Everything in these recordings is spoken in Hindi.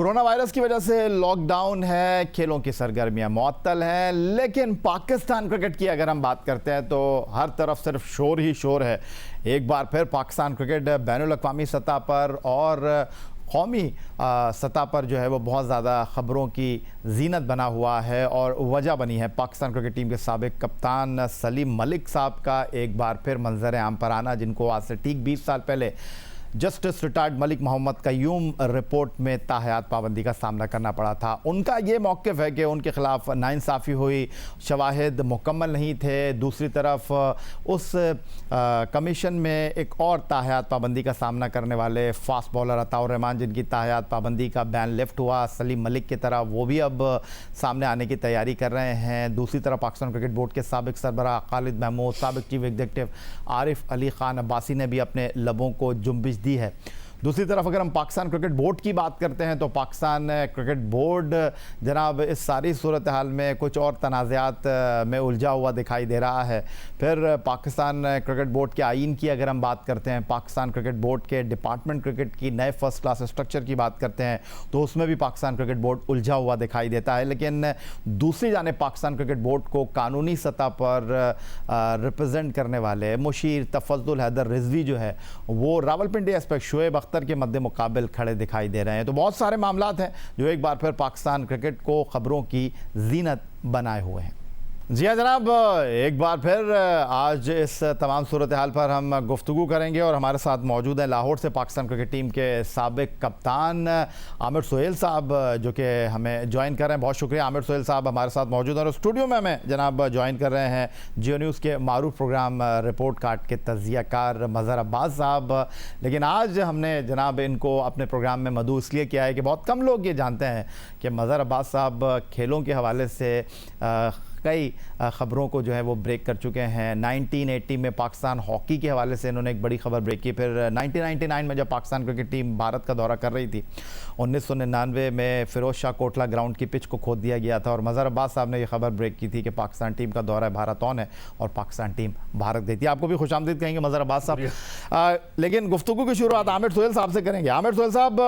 कोरोना वायरस की वजह से लॉकडाउन है, खेलों की सरगर्मियां मुअत्तल हैं, लेकिन पाकिस्तान क्रिकेट की अगर हम बात करते हैं तो हर तरफ सिर्फ शोर ही शोर है। एक बार फिर पाकिस्तान क्रिकेट बैनुल अक़वामी सतह पर और कौमी सतह पर जो है वो बहुत ज़्यादा ख़बरों की जीनत बना हुआ है और वजह बनी है पाकिस्तान क्रिकेट टीम के साबिक़ कप्तान सलीम मलिक साहब का एक बार फिर मंजर आम पर आना, जिनको आज से ठीक 20 साल पहले justice retired Malik Mohammad Qayyum report में ताहयात पाबंदी का सामना करना पड़ा था। उनका ये मौक़िफ़ है कि उनके ख़िलाफ़ नाइंसाफ़ी हुई, शवाहिद मुकम्मल नहीं थे। दूसरी तरफ उस कमीशन में एक और ताहयात पाबंदी का सामना करने वाले फ़ास्ट बॉलर अताउर रहमान, जिनकी ताहयात पाबंदी का बैन लिफ्ट हुआ, सलीम मलिक की तरह वो भी अब सामने आने की तैयारी कर रहे हैं। दूसरी तरफ पाकिस्तान क्रिकेट बोर्ड के साबिक़ सरबराह खालिद महमूद, साबिक़ चीफ एग्जीक्यूटिव आरिफ अली ख़ान अब्बासी ने भी अपने लबों को जुम्बिश दी है। दूसरी तरफ अगर हम पाकिस्तान क्रिकेट बोर्ड की बात करते हैं तो पाकिस्तान क्रिकेट बोर्ड जनाब इस सारी सूरत हाल में कुछ और तनाज़ात में उलझा हुआ दिखाई दे रहा है। फिर पाकिस्तान क्रिकेट बोर्ड के आइन की अगर हम बात करते हैं, पाकिस्तान क्रिकेट बोर्ड के डिपार्टमेंट क्रिकेट की नए फर्स्ट क्लास स्ट्रक्चर की बात करते हैं तो उसमें भी पाकिस्तान क्रिकेट बोर्ड उलझा हुआ दिखाई देता है। लेकिन दूसरी जानिब पाकिस्तान क्रिकेट बोर्ड को कानूनी सतह पर रिप्रेजेंट करने वाले मुशीर तफज़्ज़ुल हैदर रिजवी जो है वो रावलपिंडी एस्पेक्ट शोएब अख्तर के मद्दे मुकाबिल खड़े दिखाई दे रहे हैं। तो बहुत सारे मामलात हैं जो एक बार फिर पाकिस्तान क्रिकेट को खबरों की जीनत बनाए हुए हैं। जी हाँ जनाब, एक बार फिर आज इस तमाम सूरत हाल पर हम गुफ्तगू करेंगे और हमारे साथ मौजूद हैं लाहौर से पाकिस्तान क्रिकेट टीम के साबिक़ कप्तान आमिर सोहेल साहब, जो कि हमें ज्वाइन कर रहे हैं। बहुत शुक्रिया आमिर सोहेल साहब हमारे साथ मौजूद हैं और स्टूडियो में हमें जनाब ज्वाइन कर रहे हैं जियो न्यूज़ के मारूफ प्रोग्राम रिपोर्ट कार्ड के तजियाकार मज़हर अब्बास साहब। लेकिन आज हमने जनाब इनको अपने प्रोग्राम में मदऊ इसलिए किया है कि बहुत कम लोग ये जानते हैं कि मज़हर अब्बास साहब खेलों के हवाले से कई ख़बरों को जो है वो ब्रेक कर चुके हैं। 1980 में पाकिस्तान हॉकी के हवाले से इन्होंने एक बड़ी ख़बर ब्रेक की। फिर 1999 में जब पाकिस्तान क्रिकेट टीम भारत का दौरा कर रही थी, 1999 में फ़िरोज़ शाह कोटला ग्राउंड की पिच को खोद दिया गया था और मज़हर अब्बास साहब ने यह खबर ब्रेक की थी कि पाकिस्तान टीम का दौरा भारत ऑन है और पाकिस्तान टीम भारत गई थी। आपको भी खुशामदीद कहेंगे मज़हर अब्बास साहब। लेकिन गुफ्तगू की शुरुआत आमिर सोहेल साहब से करेंगे। आमिर सोहेल साहब,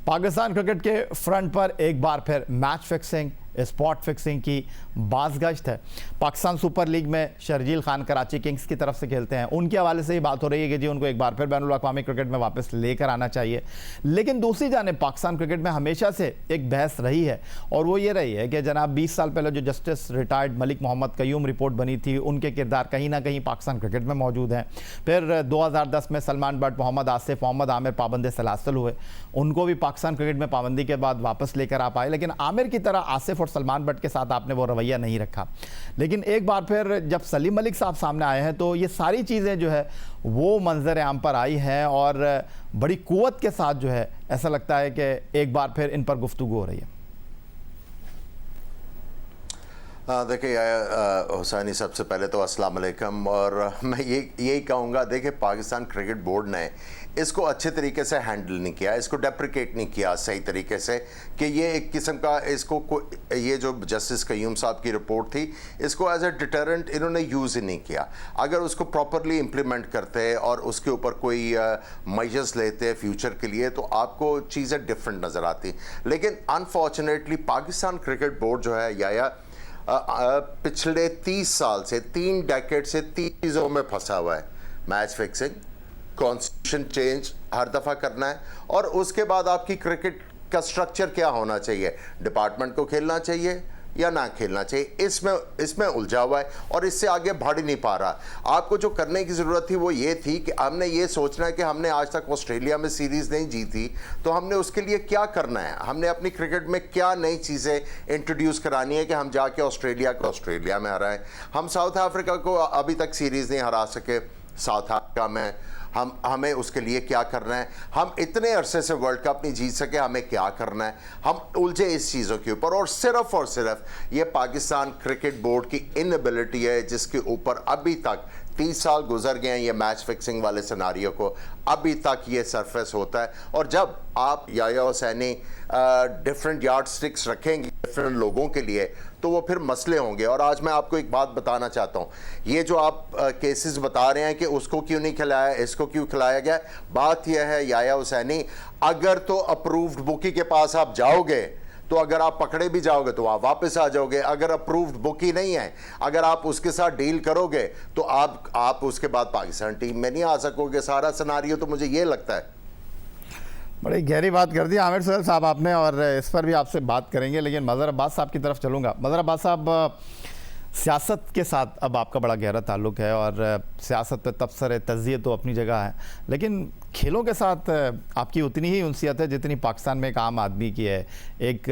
पाकिस्तान क्रिकेट के फ्रंट पर एक बार फिर मैच फिक्सिंग, स्पॉट फिक्सिंग की बाज़गश्त है। पाकिस्तान सुपर लीग में शर्जील खान कराची किंग्स की तरफ से खेलते हैं, उनके हवाले से ही बात हो रही है कि जी उनको एक बार फिर बैनुल अक़वामी क्रिकेट में वापस लेकर आना चाहिए। लेकिन दूसरी जानिब पाकिस्तान क्रिकेट में हमेशा से एक बहस रही है और वो ये रही है कि जनाब 20 साल पहले जो justice retired Malik Mohammad Qayyum report बनी थी, उनके किरदार कहीं ना कहीं पाकिस्तान क्रिकेट में मौजूद हैं। फिर 2010 में सलमान बट, मोहम्मद आसिफ, मोहम्मद आमिर पाबंद सलासल हुए, उनको भी पाकिस्तान क्रिकेट में पाबंदी के बाद वापस लेकर आ पाए। लेकिन आमिर की तरह आसिफ और सलमान बट के साथ आपने वो रवैया नहीं रखा। लेकिन एक बार फिर जब सलीम मलिक साहब सामने आए हैं तो ये सारी चीज़ें जो है वो मंजर आम पर आई हैं और बड़ी कुव्वत के साथ जो है ऐसा लगता है कि एक बार फिर इन पर गुफ्तगू हो रही है। देखिए हुसैनी, सबसे पहले तो अस्सलाम वालेकुम। और मैं यही कहूँगा, देखिए पाकिस्तान क्रिकेट बोर्ड ने इसको अच्छे तरीके से हैंडल नहीं किया, इसको डेप्रिकेट नहीं किया सही तरीके से कि ये एक किस्म का इसको ये जो जस्टिस कयूम साहब की रिपोर्ट थी इसको एज ए डिटरेंट इन्होंने यूज़ ही नहीं किया। अगर उसको प्रॉपरली इम्प्लीमेंट करते और उसके ऊपर कोई मेजर्स लेते फ्यूचर के लिए तो आपको चीज़ें डिफरेंट नज़र आती। लेकिन अनफॉर्चुनेटली पाकिस्तान क्रिकेट बोर्ड जो है या पिछले 30 साल से 3 डेकेड से 3 चीज़ों में फंसा हुआ है। मैच फिक्सिंग, कॉन्स्टिट्यूशन चेंज हर दफ़ा करना है और उसके बाद आपकी क्रिकेट का स्ट्रक्चर क्या होना चाहिए, डिपार्टमेंट को खेलना चाहिए या ना खेलना चाहिए, इसमें उलझा हुआ है और इससे आगे बढ़ ही नहीं पा रहा। आपको जो करने की ज़रूरत थी वो ये थी कि हमने ये सोचना है कि हमने आज तक ऑस्ट्रेलिया में सीरीज़ नहीं जीती तो हमने उसके लिए क्या करना है, हमने अपनी क्रिकेट में क्या नई चीज़ें इंट्रोड्यूस करानी है कि हम जाके ऑस्ट्रेलिया में हराएं। हम साउथ अफ्रीका को अभी तक सीरीज़ नहीं हरा सके, साउथ अफ्रीका में हमें उसके लिए क्या करना है, हम इतने अरसे से वर्ल्ड कप नहीं जीत सके, हमें क्या करना है, हम उलझे इस चीज़ों के ऊपर। और सिर्फ ये पाकिस्तान क्रिकेट बोर्ड की इनएबिलिटी है जिसके ऊपर अभी तक 30 साल गुजर गए हैं ये मैच फिक्सिंग वाले सिनारियो को, अभी तक ये सरफेस होता है। और जब आप याया हुसैनी डिफरेंट यार्ड स्टिक्स रखेंगे डिफरेंट लोगों के लिए तो वो फिर मसले होंगे। और आज मैं आपको एक बात बताना चाहता हूँ, ये जो आप केसेस बता रहे हैं कि उसको क्यों नहीं खिलाया, इसको क्यों खिलाया गया, बात यह है याया हुसैनी, अगर तो अप्रूव्ड बुकी के पास आप जाओगे तो अगर आप पकड़े भी जाओगे तो आप वापस आ जाओगे। अगर अप्रूव्ड बुकी नहीं है, अगर आप उसके साथ डील करोगे तो आप उसके बाद पाकिस्तान टीम में नहीं आ सकोगे। सारा सिनारियो तो मुझे ये लगता है। बड़ी गहरी बात कर दी आमिर सोहेल साहब आपने, और इस पर भी आपसे बात करेंगे, लेकिन मज़हर अब्बास साहब की तरफ चलूँगा। मज़हर अब्बास साहब, सियासत के साथ अब आपका बड़ा गहरा ताल्लुक़ है और सियासत पे तबसरे तज़िये तो अपनी जगह है, लेकिन खेलों के साथ आपकी उतनी ही उनसियत है जितनी पाकिस्तान में एक आम आदमी की है। एक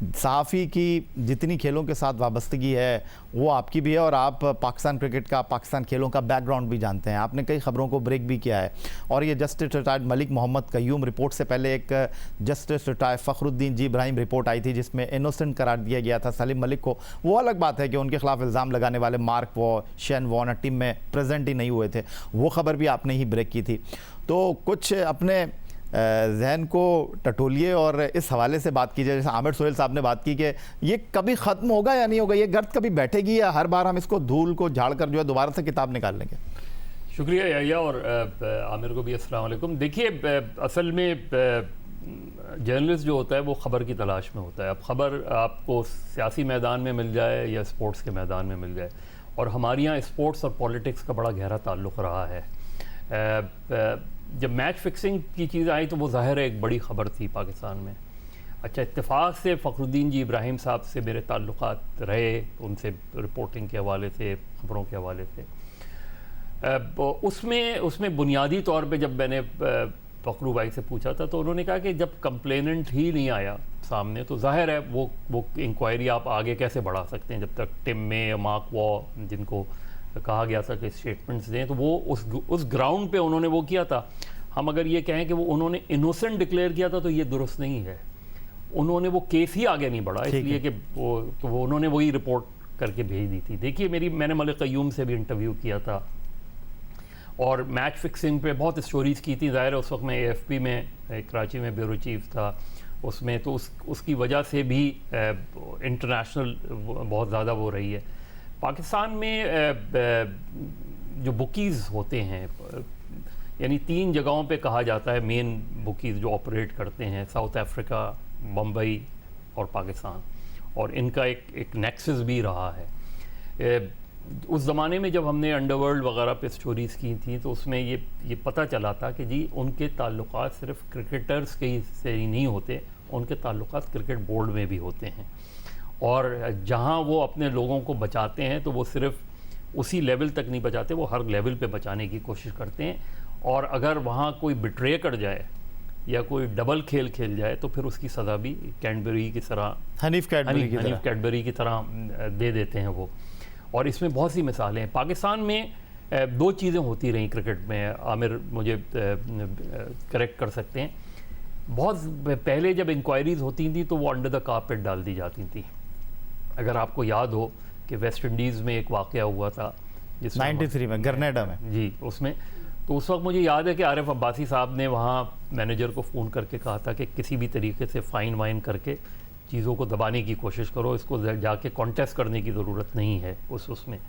सहाफ़ी की जितनी खेलों के साथ वाबस्तगी है वो आपकी भी है, और आप पाकिस्तान क्रिकेट का, पाकिस्तान खेलों का बैकग्राउंड भी जानते हैं। आपने कई ख़बरों को ब्रेक भी किया है, और ये justice retired Malik Mohammad Qayyum report से पहले एक justice retired Fakhruddin G Ebrahim report आई थी जिसमें इनोसेंट करार दिया गया था सलीम मलिक को। वो अलग बात है कि उनके खिलाफ इल्ज़ाम लगाने वाले mark Waugh, Shane Warner team में प्रेजेंट ही नहीं हुए थे, वो ख़बर भी आपने ही ब्रेक की थी। तो कुछ अपने जहन को टटोलिए और इस हवाले से बात कीजिए, जैसे आमिर सोहेल साहब ने बात की कि ये कभी ख़त्म होगा या नहीं होगा, ये गर्द कभी बैठेगी या हर बार हम इसको धूल को झाड़ कर जो है दोबारा से किताब निकाल लेंगे। शुक्रिया याया, और आमिर को भी अस्सलाम वालेकुम। देखिए, असल में जर्नलिस्ट जो होता है वो ख़बर की तलाश में होता है। अब ख़बर आपको सियासी मैदान में मिल जाए या स्पोर्ट्स के मैदान में मिल जाए, और हमारे यहाँ स्पोर्ट्स और पॉलिटिक्स का बड़ा गहरा ताल्लुक़ रहा है। जब मैच फिक्सिंग की चीज़ आई तो वो ज़ाहिर है एक बड़ी ख़बर थी पाकिस्तान में। अच्छा, इत्तेफाक से फ़खरुद्दीन जी इब्राहिम साहब से मेरे ताल्लुक़ात रहे, उनसे रिपोर्टिंग के हवाले से, ख़बरों के हवाले से। उसमें बुनियादी तौर पे जब मैंने फ़खरू भाई से पूछा था तो उन्होंने कहा कि जब कंप्लेनेंट ही नहीं आया सामने तो ज़ाहिर है वो इंक्वायरी आप आगे कैसे बढ़ा सकते हैं, जब तक टिम में या मार्क वॉ, जिनको कहा गया था कि स्टेटमेंट्स दें, तो वो उस ग्राउंड पे उन्होंने वो किया था। हम अगर ये कहें कि वो उन्होंने इनोसेंट डिक्लेयर किया था तो ये दुरुस्त नहीं है। उन्होंने वो केस ही आगे नहीं बढ़ा, इसलिए कि वो उन्होंने वही रिपोर्ट करके भेज दी थी। देखिए, मैंने मलिक कयूम से भी इंटरव्यू किया था और मैच फिक्सिंग पे बहुत स्टोरीज़ की थी। ज़ाहिर है उस वक्त मैं AFP में, कराची में ब्यूरो चीफ था उसमें, तो उसकी वजह से भी इंटरनेशनल बहुत ज़्यादा वो रही है। पाकिस्तान में जो बुकीज़ होते हैं, यानी 3 जगहों पे कहा जाता है मेन बुकीज़ जो ऑपरेट करते हैं, साउथ अफ्रीका, बम्बई और पाकिस्तान, और इनका एक नेक्सस भी रहा है। उस ज़माने में जब हमने अंडरवर्ल्ड वगैरह पे स्टोरीज़ की थी तो उसमें ये पता चला था कि जी उनके ताल्लुकात सिर्फ क्रिकेटर्स के से ही नहीं होते, उनके ताल्लुकात क्रिकेट बोर्ड में भी होते हैं, और जहां वो अपने लोगों को बचाते हैं तो वो सिर्फ उसी लेवल तक नहीं बचाते, वो हर लेवल पे बचाने की कोशिश करते हैं। और अगर वहाँ कोई बिट्रे कर जाए या कोई डबल खेल खेल जाए तो फिर उसकी सज़ा भी कैडबरी की तरह, हनीफ कैडबरी की तरह दे देते हैं वो। और इसमें बहुत सी मिसालें हैं। पाकिस्तान में 2 चीज़ें होती रहीं क्रिकेट में, आमिर मुझे करेक्ट कर सकते हैं। बहुत पहले जब इंक्वायरीज़ होती थी तो वो अंडर द कारपेट डाल दी जाती थी। अगर आपको याद हो कि वेस्ट इंडीज़ में एक वाक़या हुआ था जिस 93 में ग्रेनेडा में, जी, उसमें तो उस वक्त मुझे याद है कि आरिफ अब्बासी साहब ने वहाँ मैनेजर को फ़ोन करके कहा था कि किसी भी तरीके से फ़ाइन वाइन करके चीज़ों को दबाने की कोशिश करो, इसको जाके कॉन्टेस्ट करने की ज़रूरत नहीं है उसमें।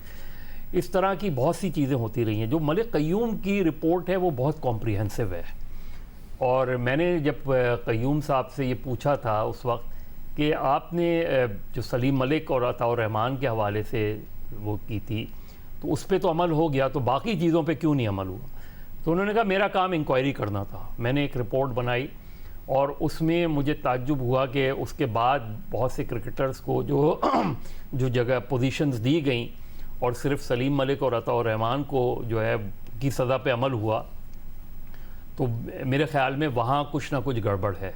इस तरह की बहुत सी चीज़ें होती रही हैं। जो मलिक कयूम की रिपोर्ट है वो बहुत कॉम्प्रिहेंसिव है, और मैंने जब कयूम साहब से ये पूछा था उस वक्त कि आपने जो सलीम मलिक और अताउर रहमान के हवाले से वो की थी तो उस पर तो अमल हो गया, तो बाकी चीज़ों पे क्यों नहीं अमल हुआ? तो उन्होंने कहा मेरा काम इंक्वायरी करना था। मैंने एक रिपोर्ट बनाई और उसमें मुझे ताज्जुब हुआ कि उसके बाद बहुत से क्रिकेटर्स को जो जगह पोजीशंस दी गई और सिर्फ सलीम मलिक और अताउर रहमान को जो है की सज़ा पे अमल हुआ, तो मेरे ख़्याल में वहाँ कुछ ना कुछ गड़बड़ है।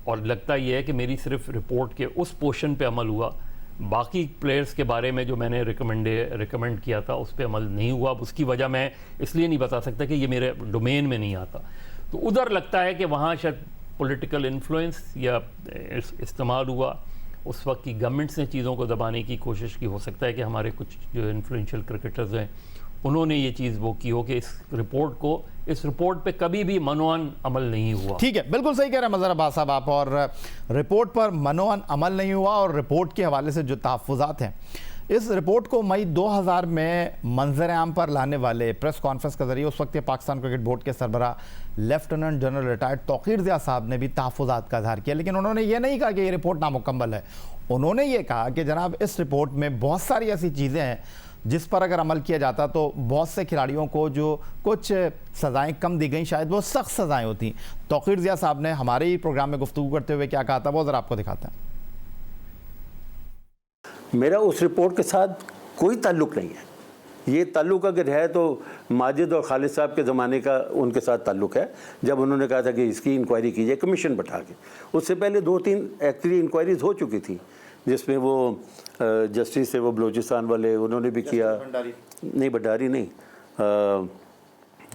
और लगता ये है कि मेरी सिर्फ रिपोर्ट के उस पोर्शन पे अमल हुआ, बाकी प्लेयर्स के बारे में जो मैंने रिकमेंड किया था उस पर अमल नहीं हुआ। उसकी वजह मैं इसलिए नहीं बता सकता कि ये मेरे डोमेन में नहीं आता। तो उधर लगता है कि वहाँ शायद पॉलिटिकल इन्फ्लुएंस या इस्तेमाल हुआ, उस वक्त की गवर्नमेंट्स ने चीज़ों को दबाने की कोशिश की। हो सकता है कि हमारे कुछ जो इन्फ्लुएंशियल क्रिकेटर्स हैं उन्होंने ये चीज़ वो की हो कि इस रिपोर्ट पे कभी भी मनोअन अमल नहीं हुआ। ठीक है, बिल्कुल सही कह रहे हैं मज़हर अब्बास साहब आप, और रिपोर्ट पर मनोअन अमल नहीं हुआ और रिपोर्ट के हवाले से जो तहफ़्फ़ुज़ात हैं, इस रिपोर्ट को मई 2000 में मंजर आम पर लाने वाले प्रेस कॉन्फ्रेंस के जरिए उस वक्त के पाकिस्तान क्रिकेट बोर्ड के सरबराह lieutenant general retired Tauqir Zia साहब ने भी तहफ़्फ़ुज़ात का इज़हार किया, लेकिन उन्होंने ये नहीं कहा कि ये रिपोर्ट नामुकम्मल है। उन्होंने ये कहा कि जनाब इस रिपोर्ट में बहुत सारी ऐसी चीज़ें हैं जिस पर अगर अमल किया जाता तो बहुत से खिलाड़ियों को जो कुछ सज़ाएं कम दी गई शायद वो सख्त सज़ाएं होती। तौक़ीर ज़िया साहब ने हमारे ही प्रोग्राम में गुफ्तगू करते हुए क्या कहा था, वो ज़रा आपको दिखाते हैं। मेरा उस रिपोर्ट के साथ कोई ताल्लुक़ नहीं है। ये ताल्लुक़ अगर है तो माजिद और खालिद साहब के ज़माने का उनके साथ ताल्लुक़ है, जब उन्होंने कहा था कि इसकी इंक्वायरी कीजिए कमीशन बैठा के। उससे पहले 2-3 एक्चुअली इंक्वायरीज हो चुकी थी, जिसमें वो जस्टिस है वो बलूचिस्तान वाले उन्होंने भी किया, नहीं भंडारी नहीं,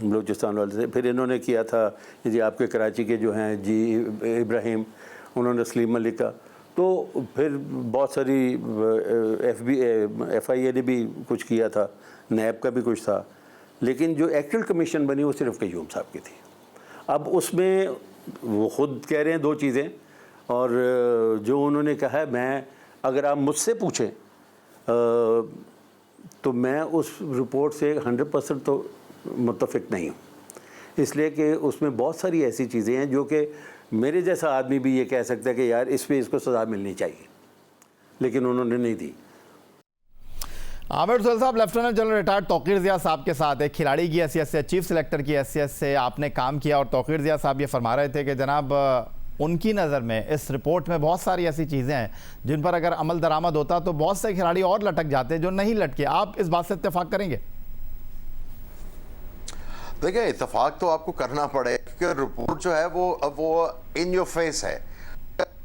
बलूचिस्तान वाले से। फिर इन्होंने किया था जी आपके कराची के जो हैं जी इब्राहिम, उन्होंने सलीम मलिक का। तो फिर बहुत सारी FIA ने भी कुछ किया था, नैब का भी कुछ था, लेकिन जो एक्चुअल कमीशन बनी वो सिर्फ क़य्यूम साहब की थी। अब उसमें वो ख़ुद कह रहे हैं 2 चीज़ें, और जो उन्होंने कहा है, मैं अगर आप मुझसे पूछें तो मैं उस रिपोर्ट से 100% तो मुत्तफ़िक नहीं हूँ, इसलिए कि उसमें बहुत सारी ऐसी चीज़ें हैं जो कि मेरे जैसा आदमी भी ये कह सकता है कि यार इस पे इसको सज़ा मिलनी चाहिए, लेकिन उन्होंने नहीं दी। आमिर सुहेल साहब, lieutenant general retired Tauqir Zia साहब के साथ एक खिलाड़ी की हैसियत से, चीफ सिलेक्टर की हैसियत से आपने काम किया, और तौक़ीर ज़िया साहब ये फरमा रहे थे कि जनाब उनकी नज़र में इस रिपोर्ट में बहुत सारी ऐसी चीज़ें हैं जिन पर अगर अमल दरामद होता तो बहुत से खिलाड़ी और लटक जाते जो नहीं लटके। आप इस बात से इत्तेफाक करेंगे? देखिए, इत्तेफाक तो आपको करना पड़ेगा कि रिपोर्ट जो है वो इन योर फेस है,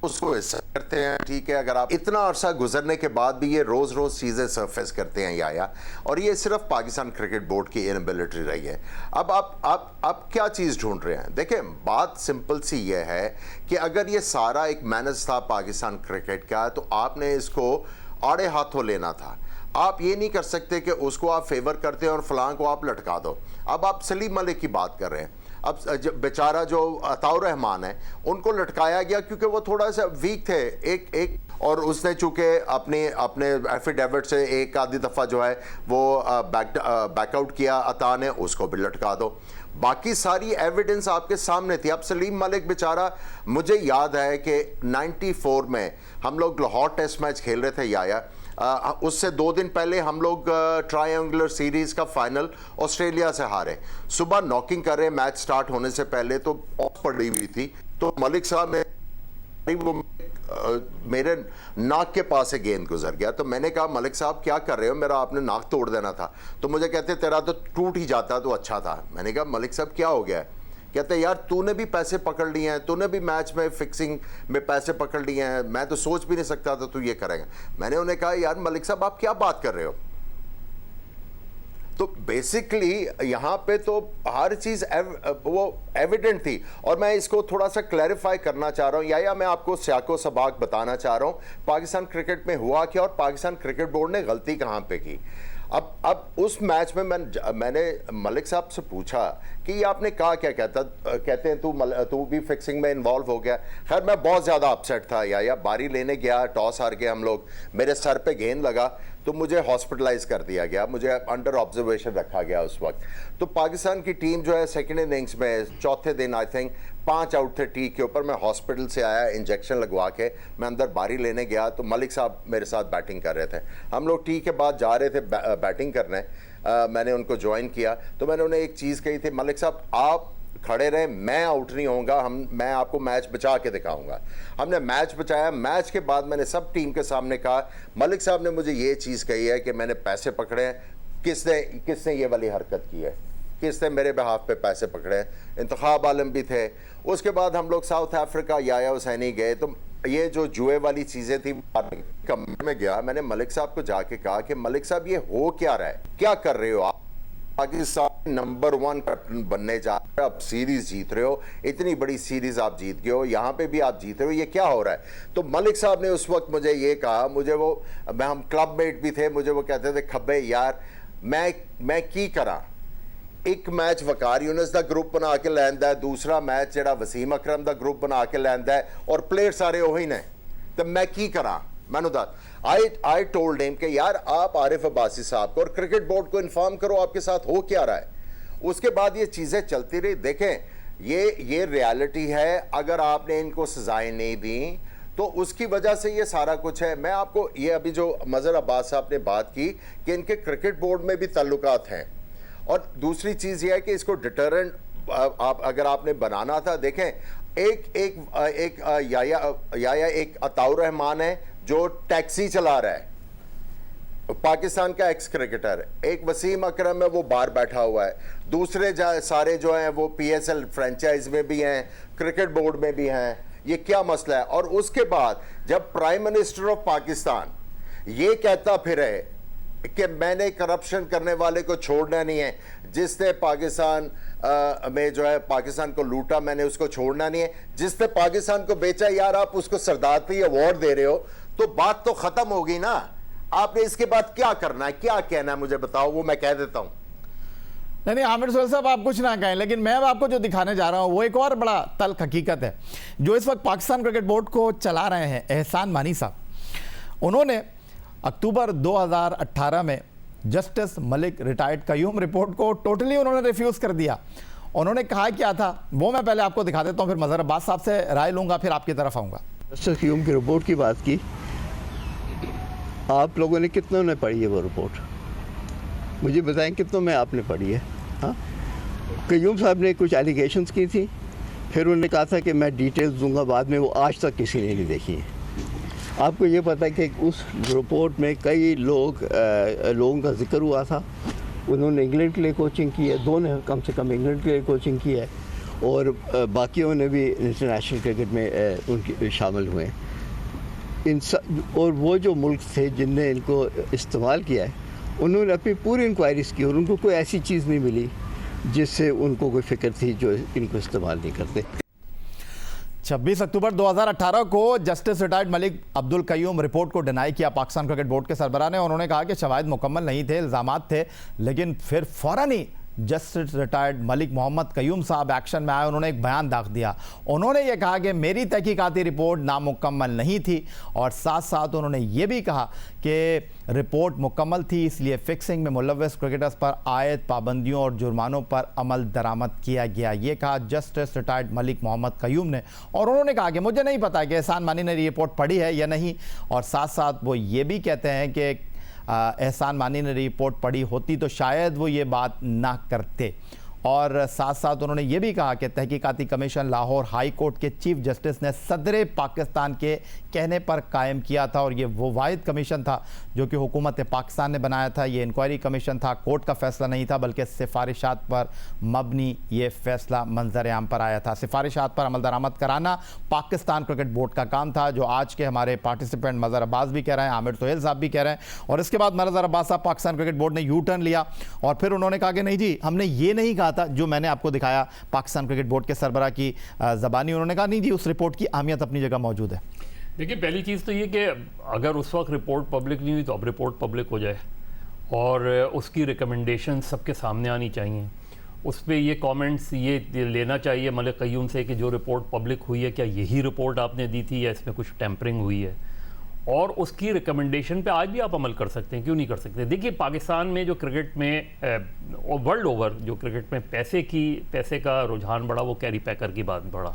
उसको हिस्सा करते हैं। ठीक है, अगर आप इतना अरसा गुजरने के बाद भी ये रोज़ रोज़ चीज़ें सरफेस करते हैं या और ये सिर्फ पाकिस्तान क्रिकेट बोर्ड की इनएबिलिटी रही है। अब आप क्या चीज़ ढूंढ रहे हैं? देखिए, बात सिंपल सी ये है कि अगर ये सारा एक मैनेज था पाकिस्तान क्रिकेट का, तो आपने इसको आड़े हाथों लेना था। आप ये नहीं कर सकते कि उसको आप फेवर करते हैं और फलां को आप लटका दो। अब आप सलीम मलिक की बात कर रहे हैं। अब बेचारा जो अताउर रहमान है, उनको लटकाया गया क्योंकि वो थोड़ा सा वीक थे एक और उसने चूँकि अपने एफिडेविट से एक आधी दफ़ा जो है वो बैकआउट किया अता ने, उसको भी लटका दो। बाकी सारी एविडेंस आपके सामने थी। अब सलीम मलिक बेचारा, मुझे याद है कि 94 में हम लोग लाहौर टेस्ट मैच खेल रहे थे उससे 2 दिन पहले हम लोग ट्रायंगुलर सीरीज का फाइनल ऑस्ट्रेलिया से हारे। सुबह नॉकिंग कर रहे, मैच स्टार्ट होने से पहले तो ऑफ पड़ी हुई थी, तो मलिक साहब ने वो मेरे नाक के पास से गेंद गुजर गया। तो मैंने कहा मलिक साहब क्या कर रहे हो, मेरा आपने नाक तोड़ देना था। तो मुझे कहते तेरा तो टूट ही जाता तो अच्छा था। मैंने कहा मलिक साहब क्या हो गया है? कहते यार तूने भी पैसे पकड़ लिए हैं, तूने भी मैच में फिक्सिंग में पैसे पकड़ लिए हैं, मैं तो सोच भी नहीं सकता था तू ये करेगा। मैंने उन्हें कहा यार मलिक साहब आप क्या बात कर रहे हो? तो बेसिकली यहाँ पे तो हर चीज़ वो एविडेंट थी। और मैं इसको थोड़ा सा क्लैरिफाई करना चाह रहा हूँ या मैं आपको सियाको सबाक बताना चाह रहा हूँ पाकिस्तान क्रिकेट में हुआ क्या और पाकिस्तान क्रिकेट बोर्ड ने गलती कहाँ पे की। अब उस मैच में मैंने मलिक साहब से पूछा कि ये आपने कहा क्या? कहते हैं तू भी फिक्सिंग में इन्वॉल्व हो गया। खैर मैं बहुत ज़्यादा अपसेट था या बारी लेने गया, टॉस हार गए हम लोग, मेरे सर पे गेंद लगा तो मुझे हॉस्पिटलाइज कर दिया गया, मुझे अंडर ऑब्जर्वेशन रखा गया उस वक्त। तो पाकिस्तान की टीम जो है सेकेंड इनिंग्स में चौथे दिन आई थिंक 5 आउट थे टी के ऊपर, मैं हॉस्पिटल से आया इंजेक्शन लगवा के, मैं अंदर बारी लेने गया तो मलिक साहब मेरे साथ बैटिंग कर रहे थे। हम लोग टी के बाद जा रहे थे बैटिंग करने, मैंने उनको ज्वाइन किया तो मैंने उन्हें एक चीज़ कही थी, मलिक साहब आप खड़े रहे, मैं आउट नहीं होऊंगा, मैं आपको मैच बचा के दिखाऊंगा। हमने मैच बचाया। मैच के बाद मैंने सब टीम के सामने कहा मलिक साहब ने मुझे ये चीज़ कही है कि मैंने पैसे पकड़े हैं, किसने ये वाली हरकत की है, किसने मेरे बिहाफ पे पैसे पकड़े हैं। इंतखाब आलम भी थे। उसके बाद हम लोग साउथ अफ्रीका याया हुसैनी गए, तो ये जो जुए वाली चीज़ें थी कमरे में गया, मैंने मलिक साहब को जाके कहा कि मलिक साहब ये हो क्या रहा है, क्या कर रहे हो आप? पाकिस्तान नंबर 1 कैप्टन बनने जा रहे हो, आप सीरीज जीत रहे हो, इतनी बड़ी सीरीज आप जीत गए हो, यहाँ पे भी आप जीत रहे हो, ये क्या हो रहा है? तो मलिक साहब ने उस वक्त मुझे ये कहा, हम क्लब मेट भी थे, मुझे वो कहते थे खब्बे यार मैं की करा एक मैच वकार यूनिस का ग्रुप बना के लैंदा है, दूसरा मैच जेड़ा वसीम अकरम का ग्रुप बना के लैंदा है और प्लेयर सारे वही ने, तो मैं की करा? मैनू दस आई टोल्ड हिम कि यार आप आरिफ अब्बासी साहब को और क्रिकेट बोर्ड को इन्फॉर्म करो आपके साथ हो क्या रहा है। उसके बाद ये चीज़ें चलती रही। देखें ये रियलिटी है, अगर आपने इनको सजाएं नहीं दी तो उसकी वजह से ये सारा कुछ है। मैं आपको ये अभी जो मज़हर अब्बास साहब ने बात की कि इनके क्रिकेट बोर्ड में भी ताल्लुकात हैं, और दूसरी चीज़ ये है कि इसको डिटरेंट आप अगर आपने बनाना था, देखें एक याया एक अताउर रहमान है जो टैक्सी चला रहा है, पाकिस्तान का एक्स क्रिकेटर, एक वसीम अकरम है वो बाहर बैठा हुआ है, दूसरे सारे जो हैं वो PSL फ्रेंचाइज में भी हैं, क्रिकेट बोर्ड में भी हैं। ये क्या मसला है? और उसके बाद जब प्राइम मिनिस्टर ऑफ पाकिस्तान ये कहता फिर है कि मैंने करप्शन करने वाले को छोड़ना नहीं है, जिसने पाकिस्तान में जो है पाकिस्तान को लूटा मैंने उसको छोड़ना नहीं है, जिसने पाकिस्तान को बेचा यार आप उसको सरदार पे अवार्ड दे रहे हो, तो बात तो खत्म होगी ना। आपने इसके बाद क्या करना है, क्या कहना है मुझे बताओ, वो मैं कह देता हूं। नहीं आमिर सोहेल साहब आप कुछ ना कहें, लेकिन मैं अब आपको जो दिखाने जा रहा हूं वो एक और बड़ा तल्ख हकीकत है जो इस वक्त पाकिस्तान क्रिकेट बोर्ड को चला रहे हैं एहसान मानी साहब। उन्होंने अक्टूबर 2018 में justice Malik retired Qayyum report को टोटली उन्होंने रिफ्यूज़ कर दिया। उन्होंने कहा क्या था वो मैं पहले आपको दिखा देता हूं, फिर मज़हर अब्बास साहब से राय लूंगा, फिर आपकी तरफ आऊँगा। जस्टिस कयूम की रिपोर्ट की बात की, आप लोगों ने कितनों ने पढ़ी है वो रिपोर्ट? मुझे बताएं कितनों में आपने पढ़ी है? हाँ, कयूम साहब ने कुछ एलिगेशंस की थी, फिर उन्होंने कहा था कि मैं डिटेल्स दूंगा बाद में, वो आज तक किसी ने नहीं देखी है। आपको ये पता है कि उस रिपोर्ट में कई लोगों का जिक्र हुआ था। उन्होंने इंग्लैंड के लिए कोचिंग की है, दो ने कम से कम इंग्लैंड के लिए कोचिंग की है, और बाकियों ने भी इंटरनेशनल क्रिकेट में उनकी शामिल हुए इन और वो जो मुल्क थे जिनने इनको इस्तेमाल किया है उन्होंने अपनी पूरी इंक्वायरीज की और उनको कोई ऐसी चीज़ नहीं मिली जिससे उनको कोई फिक्र थी जो इनको इस्तेमाल नहीं करते। 26 अक्टूबर 2018 को justice retired Malik Abdul Qayyum report को डिनाई किया पाकिस्तान क्रिकेट बोर्ड के सरबराह ने। उन्होंने कहा कि शवाहिद मुकम्मल नहीं थे, इल्ज़ामात थे, लेकिन फिर फ़ौरन ही जस्टिस रिटायर्ड मलिक मोहम्मद कयूम साहब एक्शन में आए। उन्होंने एक बयान दाख दिया। उन्होंने ये कहा कि मेरी तहकीकाती रिपोर्ट नामुकम्मल नहीं थी, और साथ साथ उन्होंने ये भी कहा कि रिपोर्ट मुकम्मल थी, इसलिए फिक्सिंग में मुलव्वस क्रिकेटर्स पर आयद पाबंदियों और जुर्मानों पर अमल दरामद किया गया। ये कहा जस्टिस रिटायर्ड मलिक मोहम्मद कयूम ने। और उन्होंने कहा कि मुझे नहीं पता कि एहसान मानी ने रिपोर्ट पढ़ी है या नहीं, और साथ साथ वो ये भी कहते हैं कि एहसान मानी ने रिपोर्ट पढ़ी होती तो शायद वो ये बात ना करते। और साथ साथ उन्होंने ये भी कहा कि तहकीकाती कमीशन लाहौर हाई कोर्ट के चीफ जस्टिस ने सदर पाकिस्तान के कहने पर कायम किया था, और ये वो वाहिद कमीशन था जो कि हुकूमत पाकिस्तान ने बनाया था। ये इंक्वायरी कमीशन था, कोर्ट का फैसला नहीं था, बल्कि सिफारिशात पर मबनी ये फैसला मंजर आम पर आया था। सिफारिशात पर अमल दरामद कराना पाकिस्तान क्रिकेट बोर्ड का काम था, जो आज के हमारे पार्टिसिपेंट मज़हर अब्बास भी कह रहे हैं, आमिर सोहेल साहब भी कह रहे हैं। और इसके बाद मज़हर अब्बास साहब पाकिस्तान क्रिकेट बोर्ड ने यू टर्न लिया, और फिर उन्होंने कहा कि नहीं जी, हमने ये नहीं कहा था जो मैंने आपको दिखाया पाकिस्तान क्रिकेट बोर्ड के सरबराह की ज़बानी। उन्होंने कहा नहीं जी, उस रिपोर्ट की अहमियत अपनी जगह मौजूद है। देखिए, पहली चीज़ तो ये कि अगर उस वक्त रिपोर्ट पब्लिक नहीं हुई तो अब रिपोर्ट पब्लिक हो जाए, और उसकी रिकमेंडेशन सबके सामने आनी चाहिए। उस पर ये कमेंट्स ये लेना चाहिए मलिक कयूम से कि जो रिपोर्ट पब्लिक हुई है क्या यही रिपोर्ट आपने दी थी या इसमें कुछ टेम्परिंग हुई है, और उसकी रिकमेंडेशन पे आज भी आप अमल कर सकते हैं, क्यों नहीं कर सकते। देखिए, पाकिस्तान में जो क्रिकेट में वर्ल्ड ओवर जो क्रिकेट में पैसे का रुझान बढ़ा, वो कैरी पैकर की बात बढ़ा,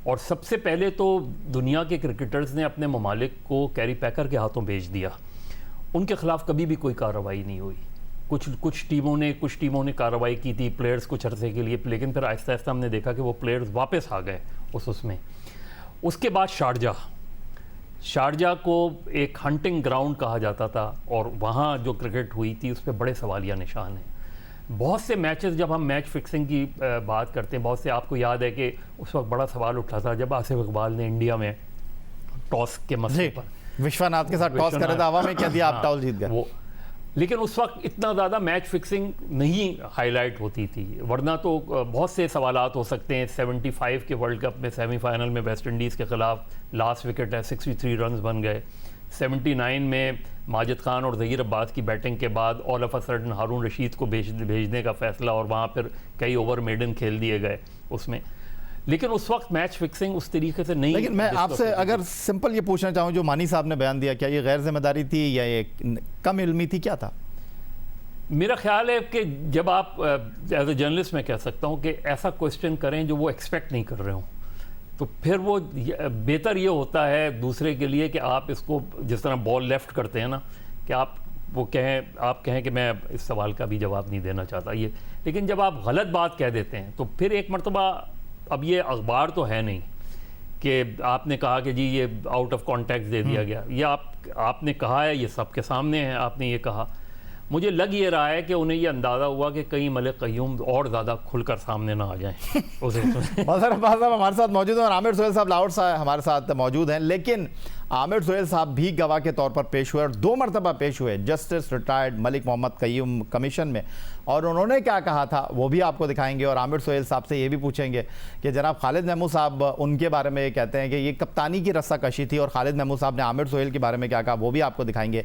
और सबसे पहले तो दुनिया के क्रिकेटर्स ने अपने ममालिक को कैरी पैकर के हाथों भेज दिया। उनके खिलाफ कभी भी कोई कार्रवाई नहीं हुई। कुछ टीमों ने कार्रवाई की थी प्लेयर्स कुछ अरसे के लिए, लेकिन फिर आहिस्ता आहिस्ता हमने देखा कि वो प्लेयर्स वापस आ गए उसमें। उसके बाद शारजा को एक हंटिंग ग्राउंड कहा जाता था, और वहाँ जो क्रिकेट हुई थी उस पर बड़े सवालिया निशान हैं। बहुत से मैचेस, जब हम मैच फिक्सिंग की बात करते हैं, बहुत से आपको याद है कि उस वक्त बड़ा सवाल उठा था जब आसिफ इकबाल ने इंडिया में टॉस के मसले पर विश्वनाथ के साथ टॉस करे था, हवा में क्या दिया, आप टॉस जीत गए। लेकिन उस वक्त इतना ज़्यादा मैच फिक्सिंग नहीं हाईलाइट होती थी, वरना तो बहुत से सवालात हो सकते हैं। 75 के वर्ल्ड कप में सेमीफाइनल में वेस्ट इंडीज़ के ख़िलाफ़ लास्ट विकेट है 63 रन्स बन गए। 79 में माजिद खान और ज़हीर अब्बास की बैटिंग के बाद ऑल ऑफ अ सडन हारून रशीद को भेजने का फ़ैसला, और वहाँ फिर कई ओवर मेडन खेल दिए गए उसमें। लेकिन उस वक्त मैच फिक्सिंग उस तरीके से नहीं। लेकिन मैं आपसे अगर सिंपल ये पूछना चाहूँ, जो मानी साहब ने बयान दिया, क्या ये गैर जिम्मेदारी थी या ये कम इल्मी थी, क्या था? मेरा ख्याल है कि जब आप एज ए जर्नलिस्ट मैं कह सकता हूँ कि ऐसा क्वेश्चन करें जो वो एक्सपेक्ट नहीं कर रहे हों, तो फिर वो बेहतर ये होता है दूसरे के लिए कि आप इसको जिस तरह बॉल लेफ्ट करते हैं ना, कि आप कहें कि मैं इस सवाल का भी जवाब नहीं देना चाहता ये। लेकिन जब आप गलत बात कह देते हैं तो फिर एक मरतबा, अब ये अखबार तो है नहीं कि आपने कहा कि जी ये आउट ऑफ कॉन्टेक्स्ट दे दिया गया, ये आपने कहा है, ये सबके सामने है, आपने ये कहा। मुझे लग ये रहा है कि उन्हें ये अंदाज़ा हुआ कि कहीं मलिक क़य्यूम और ज़्यादा खुलकर सामने ना आ जाएं। मज़हर अब्बास साहब हमारे साथ मौजूद हैं और आमिर सोहेल साहब लाहौर साहब हमारे साथ मौजूद हैं। लेकिन आमिर सोहेल साहब भी गवाह के तौर पर पेश हुए और 2 मरतबा पेश हुए justice retired Malik Mohammad Qayyum commission में, और उन्होंने क्या कहा था वो भी आपको दिखाएंगे। और आमिर सोहेल साहब से ये भी पूछेंगे कि जनाब खालिद महमूद साहब उनके बारे में कहते हैं कि ये कप्तानी की रस्साकशी थी, और खालिद महमूद साहब ने आमिर सोहेल के बारे में क्या कहा वो भी आपको दिखाएंगे।